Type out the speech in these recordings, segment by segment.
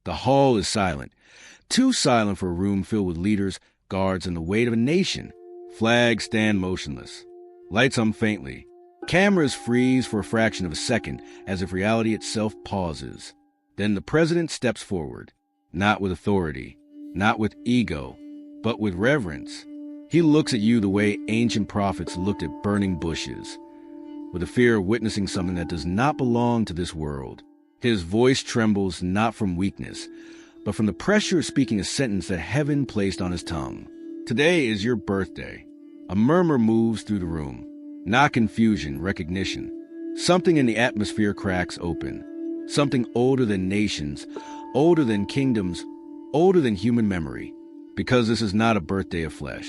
The hall is silent. Too silent for a room filled with leaders, guards, and the weight of a nation. Flags stand motionless. Lights hum faintly. Cameras freeze for a fraction of a second, as if reality itself pauses. Then the president steps forward, not with authority, not with ego, but with reverence. He looks at you the way ancient prophets looked at burning bushes, with the fear of witnessing something that does not belong to this world. His voice trembles not from weakness, but from the pressure of speaking a sentence that heaven placed on his tongue. Today is your birthday. A murmur moves through the room. Not confusion, recognition. Something in the atmosphere cracks open. Something older than nations, older than kingdoms, older than human memory. Because this is not a birthday of flesh.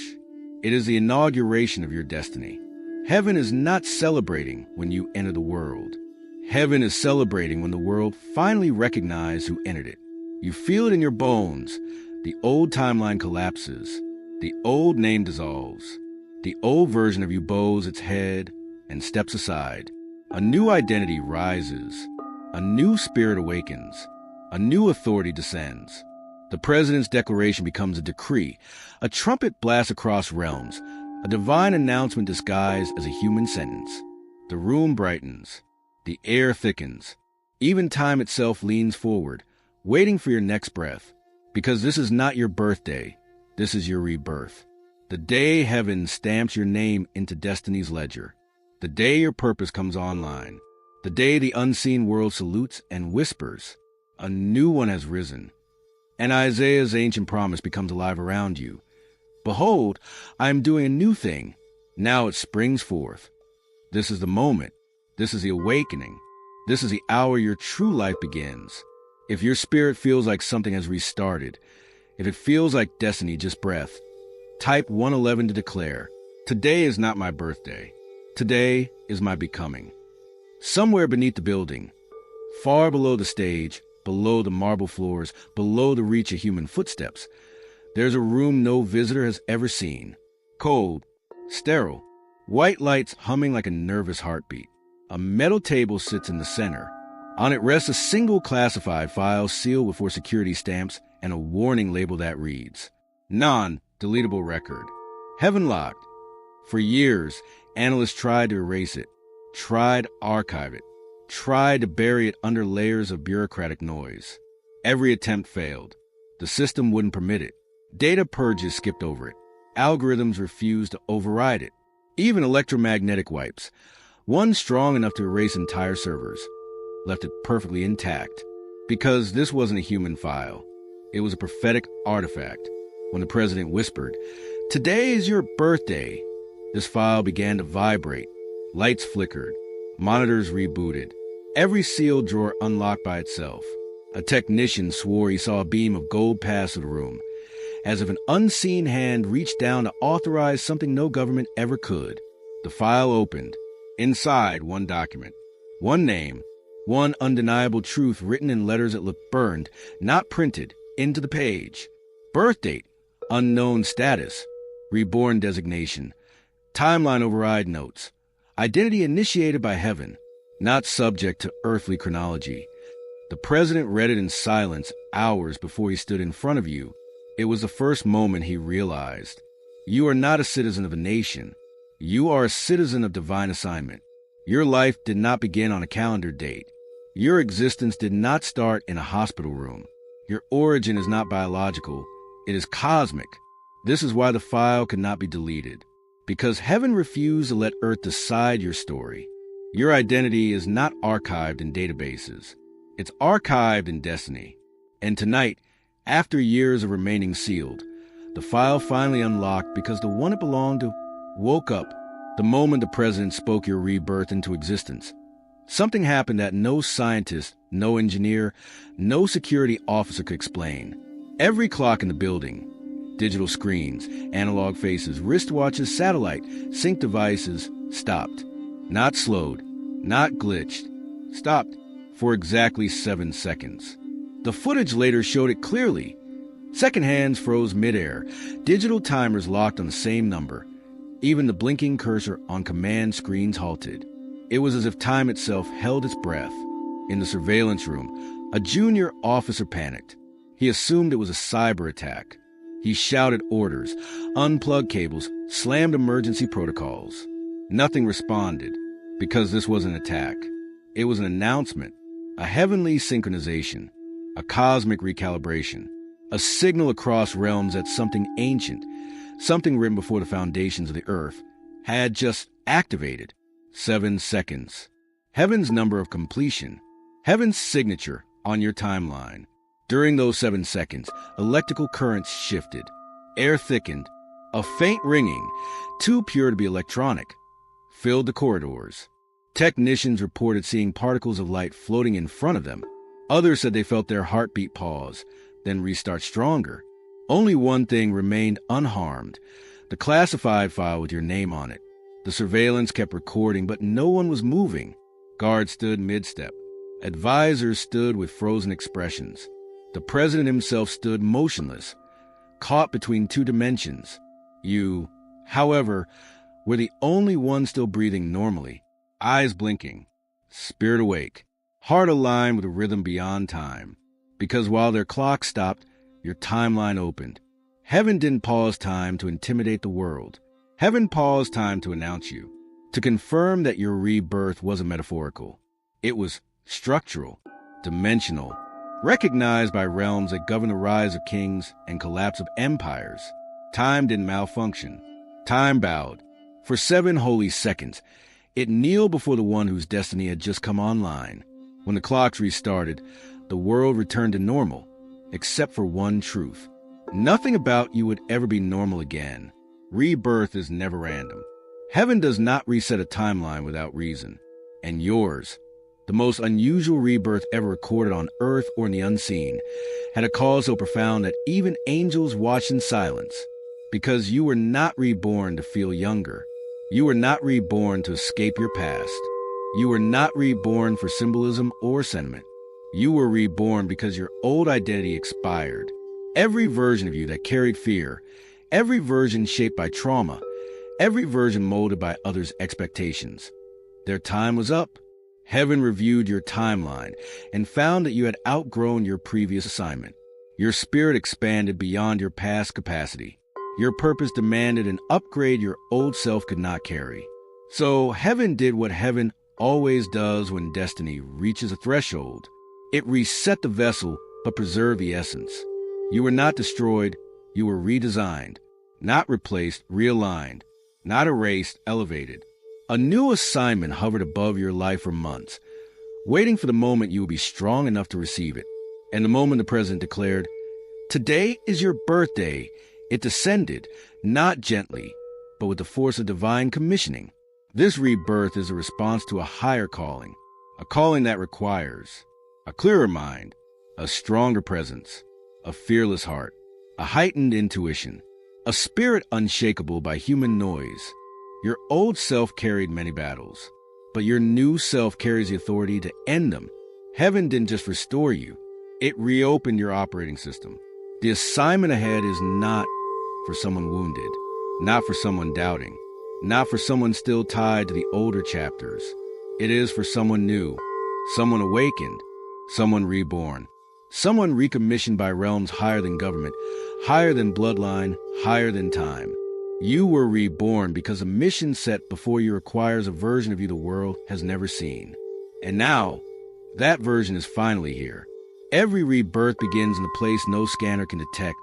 It is the inauguration of your destiny. Heaven is not celebrating when you enter the world. Heaven is celebrating when the world finally recognizes who entered it. You feel it in your bones. The old timeline collapses. The old name dissolves. The old version of you bows its head and steps aside. A new identity rises. A new spirit awakens. A new authority descends. The president's declaration becomes a decree. A trumpet blasts across realms. A divine announcement disguised as a human sentence. The room brightens. The air thickens. Even time itself leans forward, waiting for your next breath. Because this is not your birthday. This is your rebirth. The day heaven stamps your name into destiny's ledger. The day your purpose comes online. The day the unseen world salutes and whispers, a new one has risen. And Isaiah's ancient promise becomes alive around you. Behold, I am doing a new thing. Now it springs forth. This is the moment. This is the awakening. This is the hour your true life begins. If your spirit feels like something has restarted, if it feels like destiny just breathed, type 111 to declare, today is not my birthday. Today is my becoming. Somewhere beneath the building, far below the stage, below the marble floors, below the reach of human footsteps, there's a room no visitor has ever seen. Cold, sterile, white lights humming like a nervous heartbeat. A metal table sits in the center. On it rests a single classified file sealed before security stamps and a warning label that reads, non-deletable record. Heaven locked. For years, analysts tried to erase it, tried to archive it, tried to bury it under layers of bureaucratic noise. Every attempt failed. The system wouldn't permit it. Data purges skipped over it. Algorithms refused to override it. Even electromagnetic wipes, one strong enough to erase entire servers, left it perfectly intact. Because this wasn't a human file. It was a prophetic artifact. When the president whispered, "Today is your birthday," this file began to vibrate. Lights flickered. Monitors rebooted. Every sealed drawer unlocked by itself. A technician swore he saw a beam of gold pass through the room, as if an unseen hand reached down to authorize something no government ever could. The file opened. Inside, one document. One name. One undeniable truth written in letters that looked burned, not printed, into the page. Birth date. Unknown status. Reborn designation. Timeline override notes. Identity initiated by heaven, not subject to earthly chronology. The president read it in silence hours before he stood in front of you. It was the first moment he realized. You are not a citizen of a nation. You are a citizen of divine assignment. Your life did not begin on a calendar date. Your existence did not start in a hospital room. Your origin is not biological. It is cosmic. This is why the file could not be deleted. Because heaven refused to let earth decide your story. Your identity is not archived in databases. It's archived in destiny. And tonight, after years of remaining sealed, the file finally unlocked because the one it belonged to woke up the moment the president spoke your rebirth into existence. Something happened that no scientist, no engineer, no security officer could explain. Every clock in the building, digital screens, analog faces, wristwatches, satellite, sync devices, stopped. Not slowed, not glitched. Stopped for exactly 7 seconds. The footage later showed it clearly. Second hands froze midair. Digital timers locked on the same number. Even the blinking cursor on command screens halted. It was as if time itself held its breath. In the surveillance room, a junior officer panicked. He assumed it was a cyber attack. He shouted orders, unplugged cables, slammed emergency protocols. Nothing responded, because this was an attack. It was an announcement, a heavenly synchronization, a cosmic recalibration, a signal across realms that something ancient, something written before the foundations of the earth, had just activated. 7 seconds. Heaven's number of completion. Heaven's signature on your timeline. During those 7 seconds, electrical currents shifted. Air thickened. A faint ringing, too pure to be electronic, filled the corridors. Technicians reported seeing particles of light floating in front of them. Others said they felt their heartbeat pause, then restart stronger. Only one thing remained unharmed, the classified file with your name on it. The surveillance kept recording, but no one was moving. Guards stood mid-step. Advisors stood with frozen expressions. The president himself stood motionless, caught between two dimensions. You, however, were the only one still breathing normally, eyes blinking, spirit awake, heart aligned with a rhythm beyond time. Because while their clock stopped, your timeline opened. Heaven didn't pause time to intimidate the world. Heaven paused time to announce you, to confirm that your rebirth wasn't metaphorical. It was structural, dimensional, recognized by realms that govern the rise of kings and collapse of empires. Time didn't malfunction. Time bowed. For 7 holy seconds, it kneeled before the one whose destiny had just come online. When the clocks restarted, the world returned to normal, except for one truth. Nothing about you would ever be normal again. Rebirth is never random. Heaven does not reset a timeline without reason. And yours, the most unusual rebirth ever recorded on earth or in the unseen, had a cause so profound that even angels watched in silence. Because you were not reborn to feel younger. You were not reborn to escape your past. You were not reborn for symbolism or sentiment. You were reborn because your old identity expired. Every version of you that carried fear, every version shaped by trauma, every version molded by others' expectations. Their time was up. Heaven reviewed your timeline and found that you had outgrown your previous assignment. Your spirit expanded beyond your past capacity. Your purpose demanded an upgrade your old self could not carry. So heaven did what heaven always does when destiny reaches a threshold. It reset the vessel but preserved the essence. You were not destroyed, you were redesigned. Not replaced, realigned. Not erased, elevated. A new assignment hovered above your life for months, waiting for the moment you would be strong enough to receive it. And the moment the president declared, "Today is your birthday," it descended, not gently, but with the force of divine commissioning. This rebirth is a response to a higher calling, a calling that requires a clearer mind, a stronger presence, a fearless heart, a heightened intuition, a spirit unshakable by human noise. Your old self carried many battles, but your new self carries the authority to end them. Heaven didn't just restore you, it reopened your operating system. The assignment ahead is not for someone wounded, not for someone doubting, not for someone still tied to the older chapters. It is for someone new, someone awakened, someone reborn, someone recommissioned by realms higher than government, higher than bloodline, higher than time. You were reborn because a mission set before you requires a version of you the world has never seen. And now, that version is finally here. Every rebirth begins in a place no scanner can detect,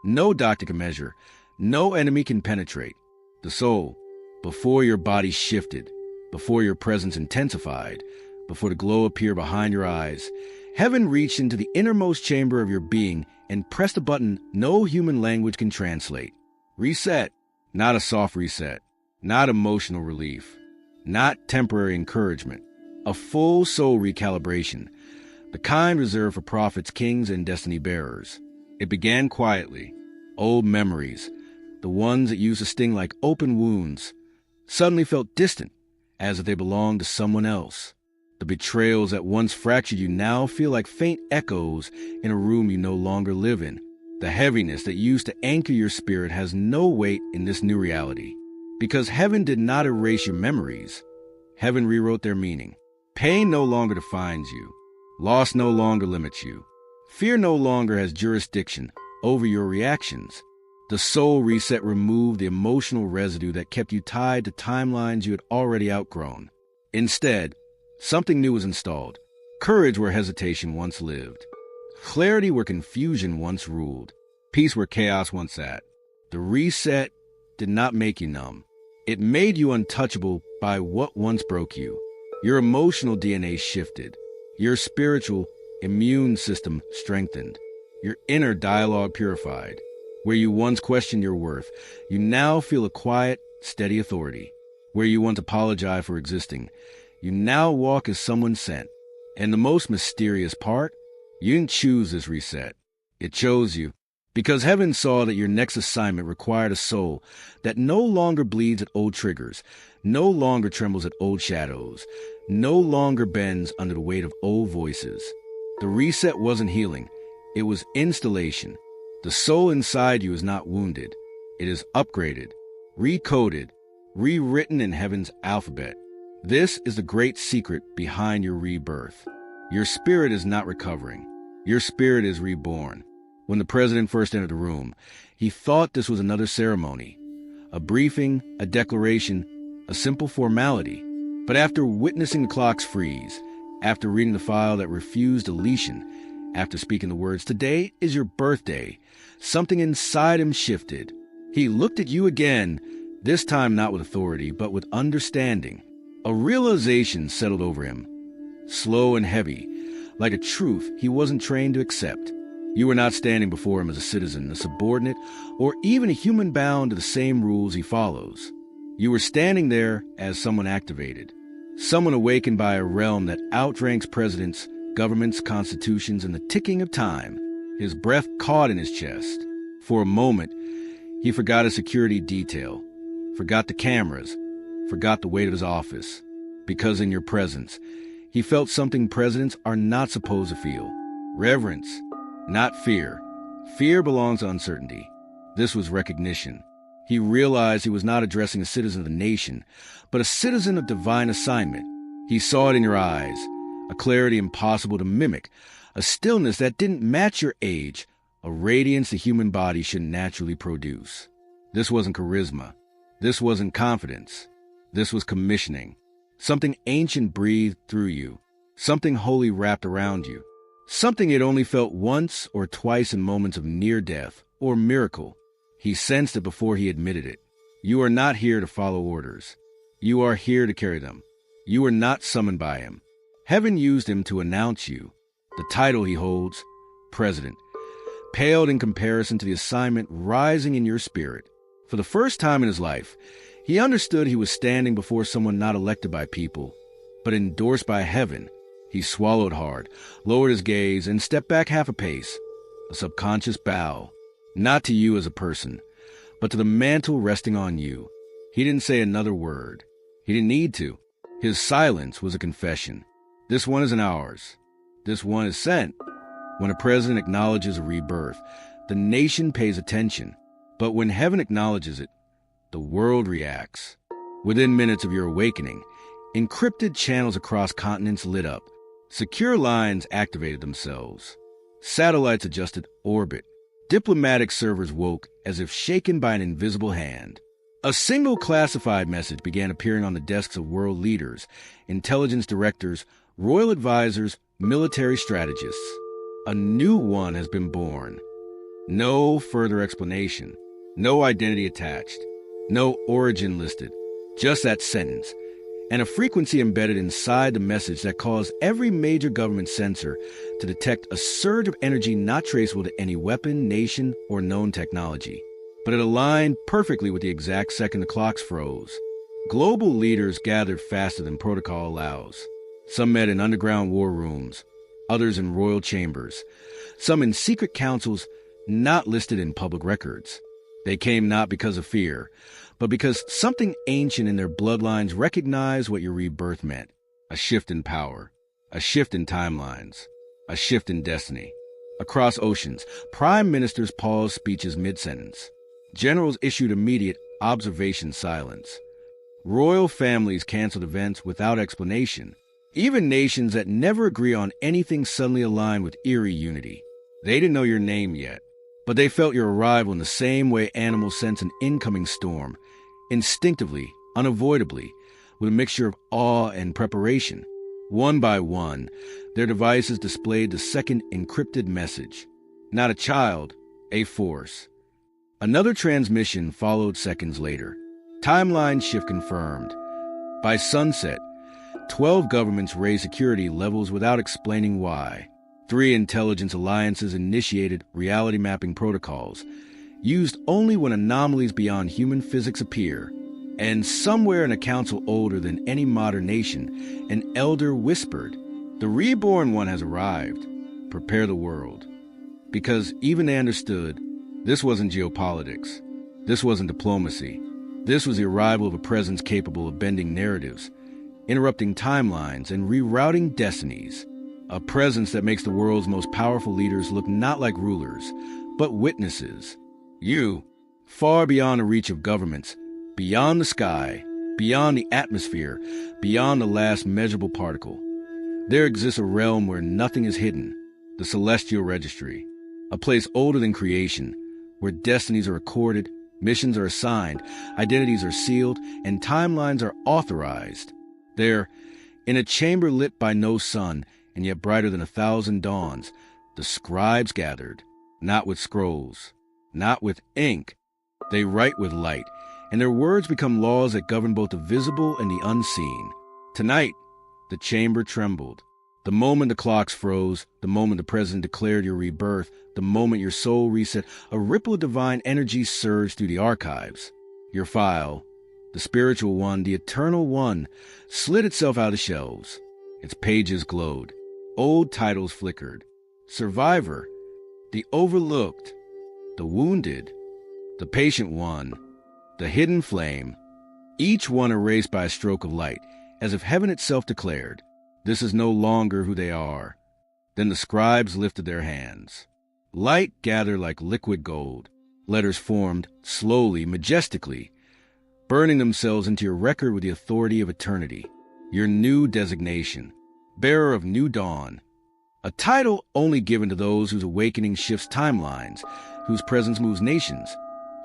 no doctor can measure, no enemy can penetrate. The soul, before your body shifted, before your presence intensified, before the glow appeared behind your eyes, heaven reached into the innermost chamber of your being and pressed a button no human language can translate. Reset. Not a soft reset, not emotional relief, not temporary encouragement, a full soul recalibration, the kind reserved for prophets, kings, and destiny bearers. It began quietly. Old memories, the ones that used to sting like open wounds, suddenly felt distant, as if they belonged to someone else. The betrayals that once fractured you now feel like faint echoes in a room you no longer live in. The heaviness that used to anchor your spirit has no weight in this new reality. Because heaven did not erase your memories. Heaven rewrote their meaning. Pain no longer defines you. Loss no longer limits you. Fear no longer has jurisdiction over your reactions. The soul reset removed the emotional residue that kept you tied to timelines you had already outgrown. Instead, something new was installed. Courage where hesitation once lived. Clarity where confusion once ruled. Peace where chaos once sat. The reset did not make you numb. It made you untouchable by what once broke you. Your emotional DNA shifted. Your spiritual immune system strengthened. Your inner dialogue purified. Where you once questioned your worth, you now feel a quiet, steady authority. Where you once apologized for existing, you now walk as someone sent. And the most mysterious part, you didn't choose this reset. It chose you. Because heaven saw that your next assignment required a soul that no longer bleeds at old triggers, no longer trembles at old shadows, no longer bends under the weight of old voices. The reset wasn't healing. It was installation. The soul inside you is not wounded. It is upgraded, recoded, rewritten in heaven's alphabet. This is the great secret behind your rebirth. Your spirit is not recovering. Your spirit is reborn. When the president first entered the room, he thought this was another ceremony, a briefing, a declaration, a simple formality. But after witnessing the clocks freeze, after reading the file that refused deletion, after speaking the words, "Today is your birthday," something inside him shifted. He looked at you again, this time not with authority, but with understanding. A realization settled over him, slow and heavy, like a truth he wasn't trained to accept. You were not standing before him as a citizen, a subordinate, or even a human bound to the same rules he follows. You were standing there as someone activated, someone awakened by a realm that outranks presidents, governments, constitutions, and the ticking of time. His breath caught in his chest. For a moment, he forgot a security detail, forgot the cameras, forgot the weight of his office. Because in your presence, he felt something presidents are not supposed to feel. Reverence, not fear. Fear belongs to uncertainty. This was recognition. He realized he was not addressing a citizen of the nation, but a citizen of divine assignment. He saw it in your eyes, a clarity impossible to mimic, a stillness that didn't match your age, a radiance the human body should naturally produce. This wasn't charisma. This wasn't confidence. This was commissioning. Something ancient breathed through you, something holy wrapped around you, something he'd only felt once or twice in moments of near death or miracle. He sensed it before he admitted it. You are not here to follow orders. You are here to carry them. You are not summoned by him. Heaven used him to announce you. The title he holds, President, paled in comparison to the assignment rising in your spirit. For the first time in his life, he understood he was standing before someone not elected by people, but endorsed by heaven. He swallowed hard, lowered his gaze, and stepped back half a pace, a subconscious bow, not to you as a person, but to the mantle resting on you. He didn't say another word. He didn't need to. His silence was a confession. This one isn't ours. This one is sent. When a president acknowledges a rebirth, the nation pays attention. But when heaven acknowledges it, the world reacts. Within minutes of your awakening, encrypted channels across continents lit up. Secure lines activated themselves. Satellites adjusted orbit. Diplomatic servers woke as if shaken by an invisible hand. A single classified message began appearing on the desks of world leaders, intelligence directors, royal advisors, military strategists. A new one has been born. No further explanation. No identity attached. No origin listed. Just that sentence. And a frequency embedded inside the message that caused every major government sensor to detect a surge of energy not traceable to any weapon, nation, or known technology. But it aligned perfectly with the exact second the clocks froze. Global leaders gathered faster than protocol allows. Some met in underground war rooms, others in royal chambers, some in secret councils not listed in public records. They came not because of fear, but because something ancient in their bloodlines recognized what your rebirth meant. A shift in power, a shift in timelines, a shift in destiny. Across oceans, prime ministers paused speeches mid-sentence. Generals issued immediate observation silence. Royal families canceled events without explanation. Even nations that never agree on anything suddenly aligned with eerie unity. They didn't know your name yet, but they felt your arrival in the same way animals sense an incoming storm, instinctively, unavoidably, with a mixture of awe and preparation. One by one, their devices displayed the second encrypted message. Not a child, a force. Another transmission followed seconds later. Timeline shift confirmed. By sunset, 12 governments raised security levels without explaining why. 3 intelligence alliances initiated reality mapping protocols, used only when anomalies beyond human physics appear. And somewhere in a council older than any modern nation, an elder whispered, "The reborn one has arrived. Prepare the world." Because even they understood, this wasn't geopolitics. This wasn't diplomacy. This was the arrival of a presence capable of bending narratives, interrupting timelines, and rerouting destinies. A presence that makes the world's most powerful leaders look not like rulers, but witnesses. You, far beyond the reach of governments, beyond the sky, beyond the atmosphere, beyond the last measurable particle. There exists a realm where nothing is hidden, the celestial registry, a place older than creation, where destinies are recorded, missions are assigned, identities are sealed, and timelines are authorized. There, in a chamber lit by no sun, and yet brighter than 1,000 dawns, the scribes gathered, not with scrolls, not with ink. They write with light, and their words become laws that govern both the visible and the unseen. Tonight, the chamber trembled. The moment the clocks froze, the moment the president declared your rebirth, the moment your soul reset, a ripple of divine energy surged through the archives. Your file, the spiritual one, the eternal one, slid itself out of the shelves. Its pages glowed. Old titles flickered. Survivor, the overlooked, the wounded, the patient one, the hidden flame, each one erased by a stroke of light, as if heaven itself declared, "This is no longer who they are." Then the scribes lifted their hands. Light gathered like liquid gold. Letters formed, slowly, majestically, burning themselves into your record with the authority of eternity. Your new designation, bearer of new dawn. A title only given to those whose awakening shifts timelines, whose presence moves nations,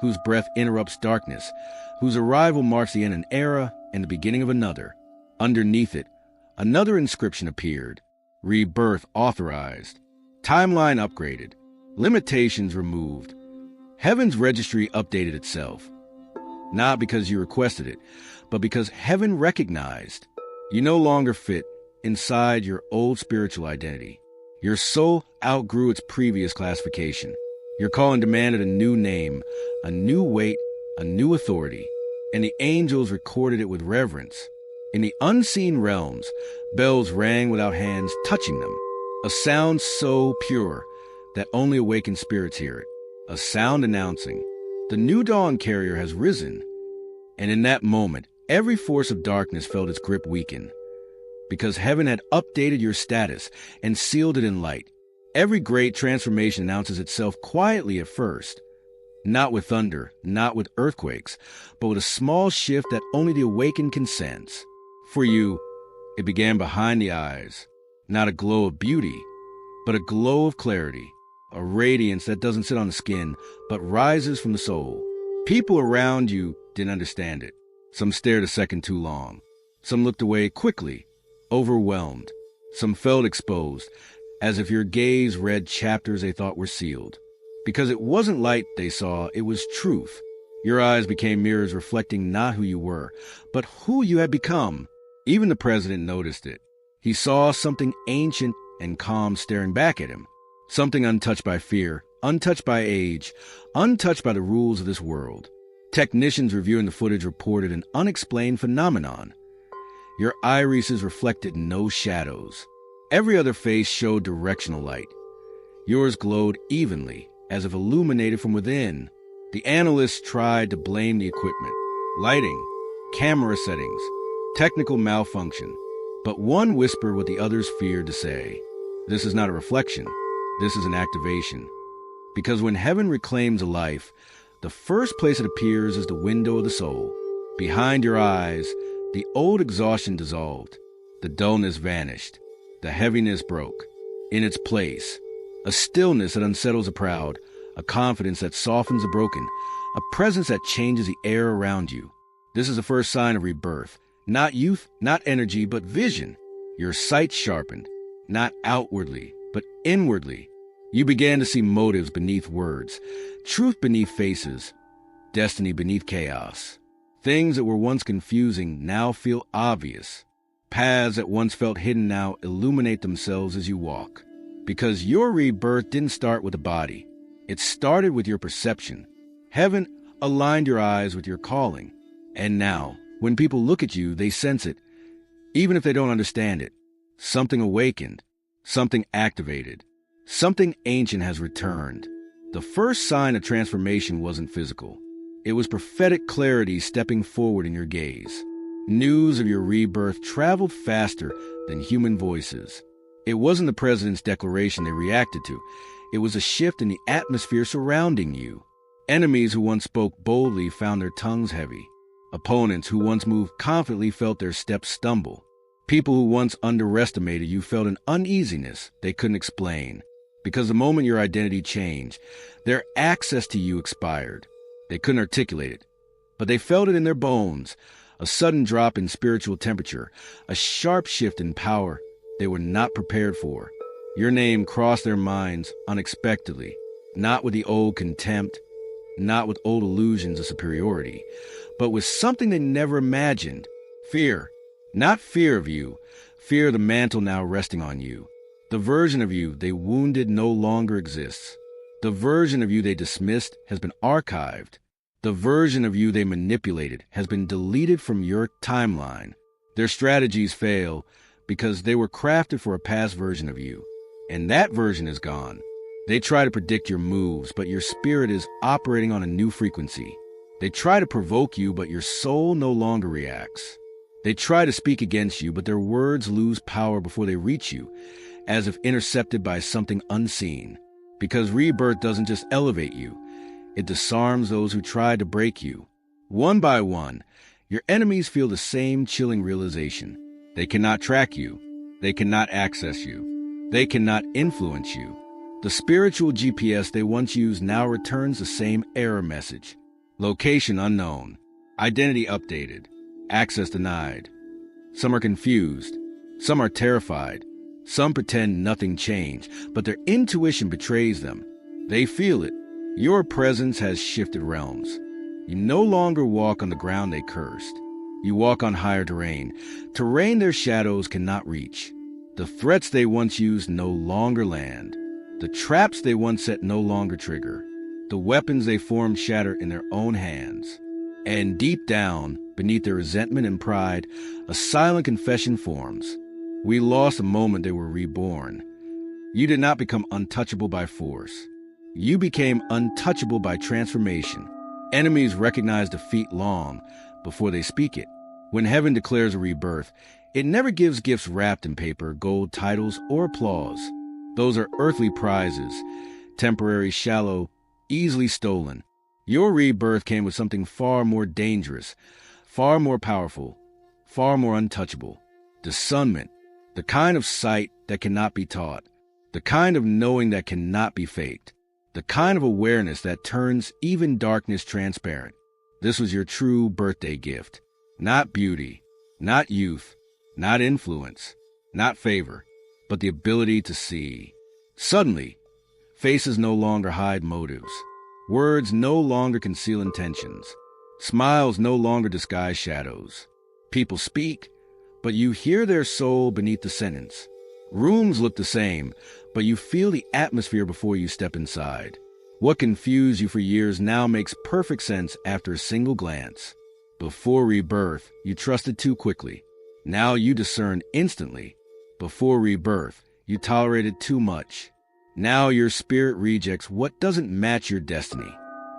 whose breath interrupts darkness, whose arrival marks the end of an era and the beginning of another. Underneath it, another inscription appeared. Rebirth authorized. Timeline upgraded. Limitations removed. Heaven's registry updated itself. Not because you requested it, but because heaven recognized you no longer fit inside your old spiritual identity. Your soul outgrew its previous classification. Your calling demanded a new name, a new weight, a new authority, and the angels recorded it with reverence. In the unseen realms, bells rang without hands touching them, a sound so pure that only awakened spirits hear it, a sound announcing, "The new dawn carrier has risen." And in that moment, every force of darkness felt its grip weaken, because heaven had updated your status and sealed it in light. Every great transformation announces itself quietly at first, not with thunder, not with earthquakes, but with a small shift that only the awakened can sense. For you, it began behind the eyes, not a glow of beauty, but a glow of clarity, a radiance that doesn't sit on the skin, but rises from the soul. People around you didn't understand it. Some stared a second too long. Some looked away quickly, overwhelmed. Some felt exposed, as if your gaze read chapters they thought were sealed. Because it wasn't light they saw, it was truth. Your eyes became mirrors reflecting not who you were, but who you had become. Even the president noticed it. He saw something ancient and calm staring back at him. Something untouched by fear, untouched by age, untouched by the rules of this world. Technicians reviewing the footage reported an unexplained phenomenon. Your irises reflected no shadows. Every other face showed directional light. Yours glowed evenly, as if illuminated from within. The analysts tried to blame the equipment, lighting, camera settings, technical malfunction. But one whispered what the others feared to say. This is not a reflection. This is an activation. Because when heaven reclaims a life, the first place it appears is the window of the soul. Behind your eyes, the old exhaustion dissolved. The dullness vanished. The heaviness broke. In its place, A stillness that unsettles the proud, a confidence that softens the broken, a presence that changes the air around you. This is the first sign of rebirth. Not youth, not energy, but vision. Your sight sharpened, not outwardly, but inwardly. You began to see motives beneath words, truth beneath faces, destiny beneath chaos. Things that were once confusing now feel obvious. Paths that once felt hidden now illuminate themselves as you walk. Because your rebirth didn't start with the body. It started with your perception. Heaven aligned your eyes with your calling. And now, when people look at you, they sense it, even if they don't understand it. Something awakened, something activated, something ancient has returned. The first sign of transformation wasn't physical. It was prophetic clarity stepping forward in your gaze. News of your rebirth traveled faster than human voices. It wasn't the president's declaration they reacted to. It was a shift in the atmosphere surrounding you. Enemies who once spoke boldly found their tongues heavy. Opponents who once moved confidently felt their steps stumble. People who once underestimated you felt an uneasiness they couldn't explain. Because the moment your identity changed, their access to you expired. They couldn't articulate it, but they felt it in their bones. A sudden drop in spiritual temperature, a sharp shift in power they were not prepared for. Your name crossed their minds unexpectedly, not with the old contempt, not with old illusions of superiority, but with something they never imagined. Fear. Not fear of you, fear of the mantle now resting on you. The version of you they wounded no longer exists. The version of you they dismissed has been archived. The version of you they manipulated has been deleted from your timeline. Their strategies fail because they were crafted for a past version of you, and that version is gone. They try to predict your moves, but your spirit is operating on a new frequency. They try to provoke you, but your soul no longer reacts. They try to speak against you, but their words lose power before they reach you, as if intercepted by something unseen. Because rebirth doesn't just elevate you, it disarms those who tried to break you. One by one, your enemies feel the same chilling realization. They cannot track you. They cannot access you. They cannot influence you. The spiritual GPS they once used now returns the same error message. Location unknown. Identity updated. Access denied. Some are confused. Some are terrified. Some pretend nothing changed, but their intuition betrays them. They feel it. Your presence has shifted realms. You no longer walk on the ground they cursed. You walk on higher terrain their shadows cannot reach. The threats they once used no longer land. The traps they once set no longer trigger. The weapons they formed shatter in their own hands. And deep down, beneath their resentment and pride, a silent confession forms. We lost the moment they were reborn. You did not become untouchable by force. You became untouchable by transformation. Enemies recognize defeat long before they speak it. When heaven declares a rebirth, it never gives gifts wrapped in paper, gold titles, or applause. Those are earthly prizes, temporary, shallow, easily stolen. Your rebirth came with something far more dangerous, far more powerful, far more untouchable. Discernment, the kind of sight that cannot be taught, the kind of knowing that cannot be faked, the kind of awareness that turns even darkness transparent. This was your true birthday gift. Not beauty, not youth, not influence, not favor, but the ability to see. Suddenly, faces no longer hide motives. Words no longer conceal intentions. Smiles no longer disguise shadows. People speak, but you hear their soul beneath the sentence. Rooms look the same, but you feel the atmosphere before you step inside. What confused you for years now makes perfect sense after a single glance. Before rebirth, you trusted too quickly. Now you discern instantly. Before rebirth, you tolerated too much. Now your spirit rejects what doesn't match your destiny.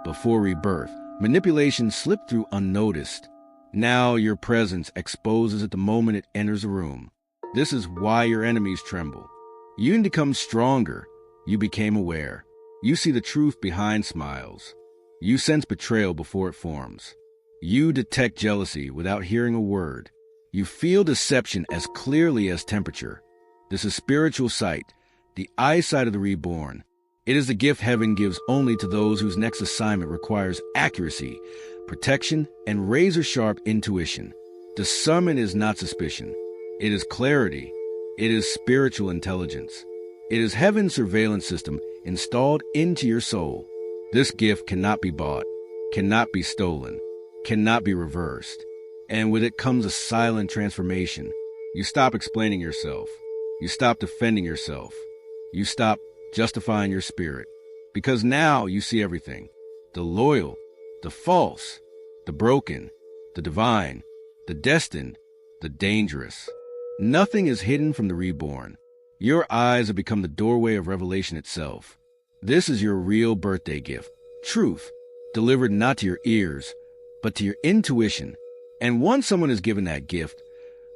Before rebirth, manipulation slipped through unnoticed. Now your presence exposes it the moment it enters a room. This is why your enemies tremble. You didn't become stronger. You became aware. You see the truth behind smiles. You sense betrayal before it forms. You detect jealousy without hearing a word. You feel deception as clearly as temperature. This is spiritual sight, the eyesight of the reborn. It is the gift heaven gives only to those whose next assignment requires accuracy, protection, and razor-sharp intuition. Discernment is not suspicion. It is clarity. It is spiritual intelligence. It is heaven's surveillance system installed into your soul. This gift cannot be bought, cannot be stolen, cannot be reversed. And with it comes a silent transformation. You stop explaining yourself. You stop defending yourself. You stop justifying your spirit. Because now you see everything. The loyal, the false, the broken, the divine, the destined, the dangerous. Nothing is hidden from the reborn. Your eyes have become the doorway of revelation itself. This is your real birthday gift. Truth, delivered not to your ears, but to your intuition. And once someone is given that gift,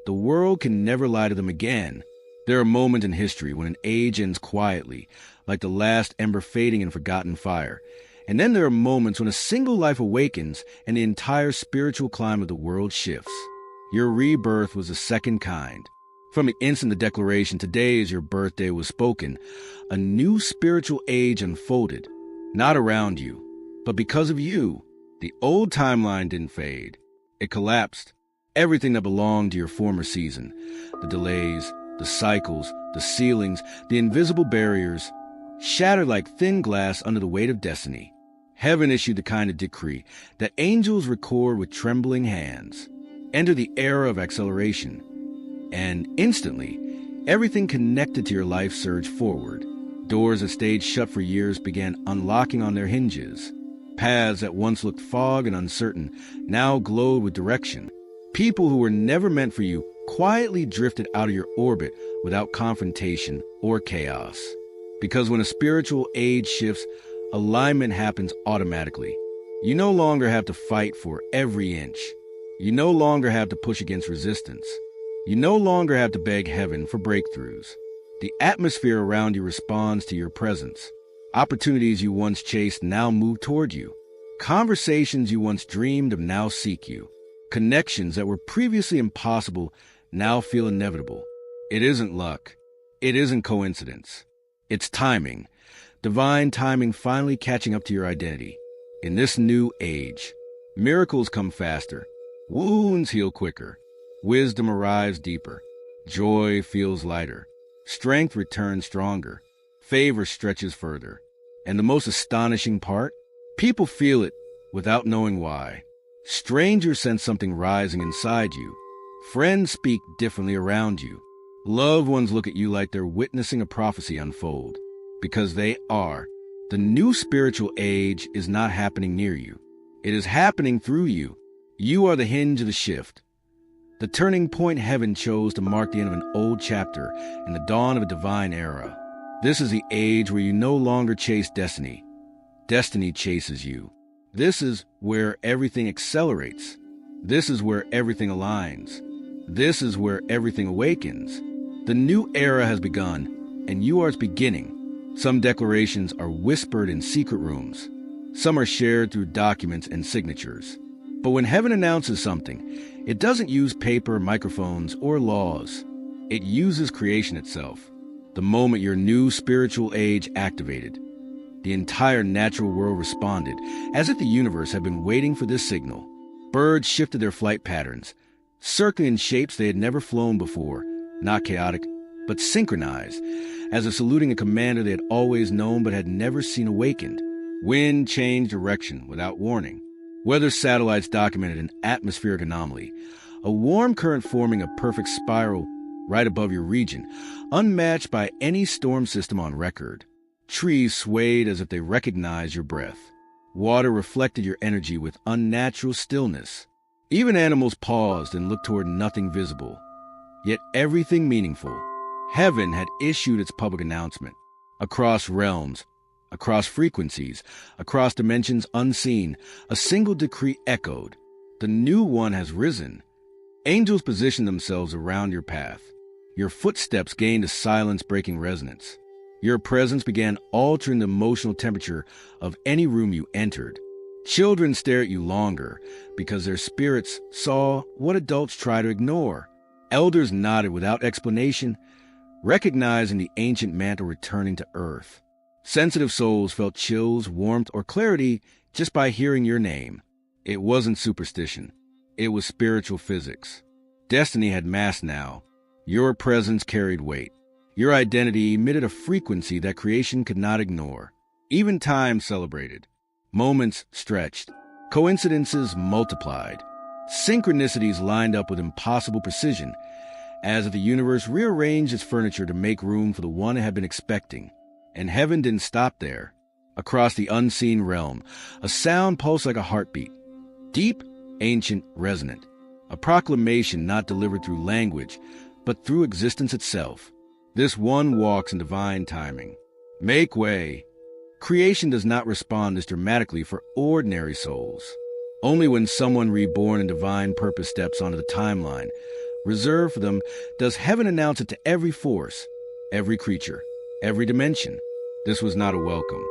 the world can never lie to them again. There are moments in history when an age ends quietly, like the last ember fading in forgotten fire. And then there are moments when a single life awakens and the entire spiritual climate of the world shifts. Your rebirth was the second kind. From the instant the declaration, "Today is your birthday," was spoken, a new spiritual age unfolded, not around you, but because of you. The old timeline didn't fade. It collapsed. Everything that belonged to your former season, the delays, the cycles, the ceilings, the invisible barriers, shattered like thin glass under the weight of destiny. Heaven issued the kind of decree that angels record with trembling hands. Enter the era of acceleration. And instantly, everything connected to your life surged forward. Doors that stayed shut for years began unlocking on their hinges. Paths that once looked fog and uncertain now glowed with direction. People who were never meant for you quietly drifted out of your orbit without confrontation or chaos. Because when a spiritual age shifts, alignment happens automatically. You no longer have to fight for every inch. You no longer have to push against resistance. You no longer have to beg heaven for breakthroughs. The atmosphere around you responds to your presence. Opportunities you once chased now move toward you. Conversations you once dreamed of now seek you. Connections that were previously impossible now feel inevitable. It isn't luck. It isn't coincidence. It's timing. Divine timing finally catching up to your identity. In this new age, miracles come faster. Wounds heal quicker. Wisdom arrives deeper. Joy feels lighter. Strength returns stronger. Favor stretches further. And the most astonishing part? People feel it without knowing why. Strangers sense something rising inside you. Friends speak differently around you. Loved ones look at you like they're witnessing a prophecy unfold. Because they are. The new spiritual age is not happening near you. It is happening through you. You are the hinge of the shift. The turning point heaven chose to mark the end of an old chapter and the dawn of a divine era. This is the age where you no longer chase destiny. Destiny chases you. This is where everything accelerates. This is where everything aligns. This is where everything awakens. The new era has begun, and you are its beginning. Some declarations are whispered in secret rooms. Some are shared through documents and signatures. But when heaven announces something, it doesn't use paper, microphones, or laws. It uses creation itself. The moment your new spiritual age activated, the entire natural world responded, as if the universe had been waiting for this signal. Birds shifted their flight patterns, circling in shapes they had never flown before, not chaotic, but synchronized, as if saluting a commander they had always known but had never seen awakened. Wind changed direction without warning. Weather satellites documented an atmospheric anomaly, a warm current forming a perfect spiral right above your region, unmatched by any storm system on record. Trees swayed as if they recognized your breath. Water reflected your energy with unnatural stillness. Even animals paused and looked toward nothing visible, yet everything meaningful. Heaven had issued its public announcement. Across realms, across frequencies, across dimensions unseen, a single decree echoed. The new one has risen. Angels positioned themselves around your path. Your footsteps gained a silence-breaking resonance. Your presence began altering the emotional temperature of any room you entered. Children stare at you longer because their spirits saw what adults try to ignore. Elders nodded without explanation recognizing the ancient mantle returning to earth. Sensitive souls felt chills, warmth, or clarity just by hearing your name. It wasn't superstition. It was spiritual physics. Destiny had mass now. Your presence carried weight. Your identity emitted a frequency that creation could not ignore. Even time celebrated. Moments stretched. Coincidences multiplied. Synchronicities lined up with impossible precision, as if the universe rearranged its furniture to make room for the one it had been expecting. And heaven didn't stop there. Across the unseen realm, a sound pulsed like a heartbeat. Deep, ancient, resonant. A proclamation not delivered through language, but through existence itself. This one walks in divine timing. Make way. Creation does not respond this dramatically for ordinary souls. Only when someone reborn in divine purpose steps onto the timeline, reserved for them, does heaven announce it to every force, every creature, every dimension. This was not a welcome.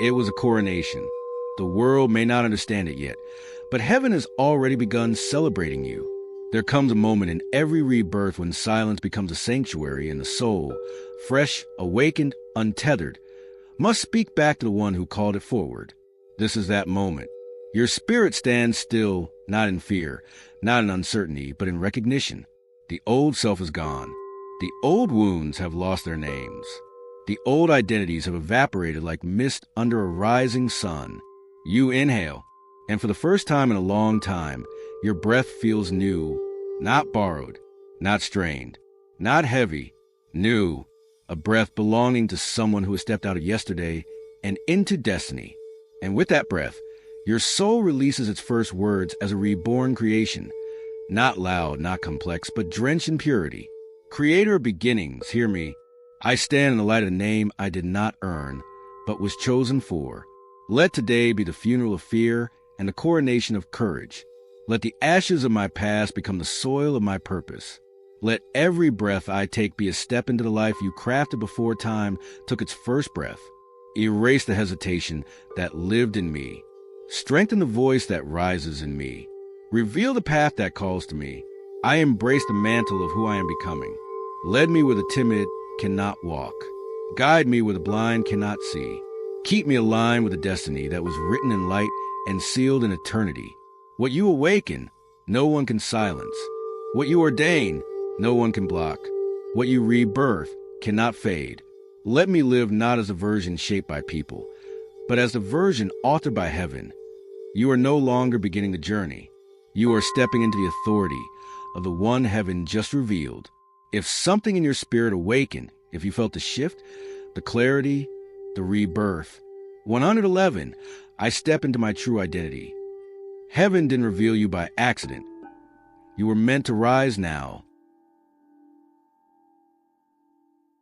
It was a coronation. The world may not understand it yet, but heaven has already begun celebrating you. There comes a moment in every rebirth when silence becomes a sanctuary and the soul, fresh, awakened, untethered, must speak back to the one who called it forward. This is that moment. Your spirit stands still, not in fear, not in uncertainty, but in recognition. The old self is gone. The old wounds have lost their names. The old identities have evaporated like mist under a rising sun. You inhale, and for the first time in a long time, your breath feels new, not borrowed, not strained, not heavy, new, a breath belonging to someone who has stepped out of yesterday and into destiny. And with that breath, your soul releases its first words as a reborn creation, not loud, not complex, but drenched in purity. Creator of beginnings, hear me. I stand in the light of a name I did not earn, but was chosen for. Let today be the funeral of fear and the coronation of courage. Let the ashes of my past become the soil of my purpose. Let every breath I take be a step into the life you crafted before time took its first breath. Erase the hesitation that lived in me. Strengthen the voice that rises in me. Reveal the path that calls to me. I embrace the mantle of who I am becoming. Lead me where the timid cannot walk. Guide me where the blind cannot see. Keep me aligned with the destiny that was written in light and sealed in eternity. What you awaken, no one can silence. What you ordain, no one can block. What you rebirth cannot fade. Let me live not as a version shaped by people, but as the version authored by heaven. You are no longer beginning the journey. You are stepping into the authority of the one heaven just revealed. If something in your spirit awakened, if you felt the shift, the clarity, the rebirth. 111, I step into my true identity. Heaven didn't reveal you by accident. You were meant to rise now,